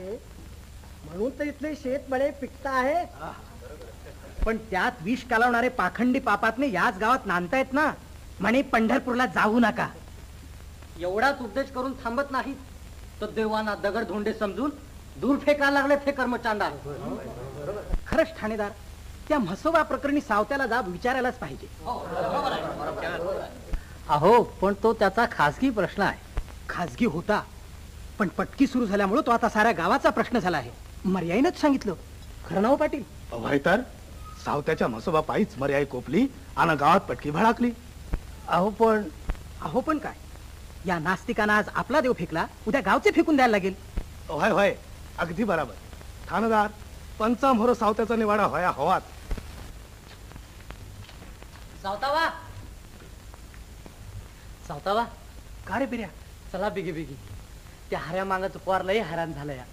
म्हणून तर इथले शेत बडे पिकत आहे. पण त्यात विष कालवणारे पाखंडी पापातने याच गावात नांदतायत ना. म्हणे पंढरपूरला जाऊ नका. एवढाच उपदेश करून थांबत नाही तर देवाना दगड धोंडे समजून दूर फेकायला लागले ते कर्मचांडा. खरंच ठाणेदार, त्या म्हसोबा प्रकरणी सावत्याला जाब विचारायलाच पाहिजे. अहो पण तो त्याचा खासगी प्रश्न आहे. खाजगी होता, पण पटकी सुरू झाल्यामुळे तो आता साऱ्या गावाचा प्रश्न झाला आहे. मर्याईनच सांगितलं. खरं नाव पाटील? अभय तर सावत्याच्या म्हसोबा पायीच मर्याई कोपली आणि गावात पटकी भडाकली. अहो पण काय, या नास्तिकांना आज आपला देव फेकला, उद्या गावचे फेकून द्यायला लागेल. होय होय, अगदी बराबर. ठाणेदार, पंचामोर सावत्याचा निवाडा होया हवात. सावतावा, सावतावा, का रे बिर्या? चला बिगी बिगी. त्या हऱ्या मागाचं पोर लय हैराण झालं या.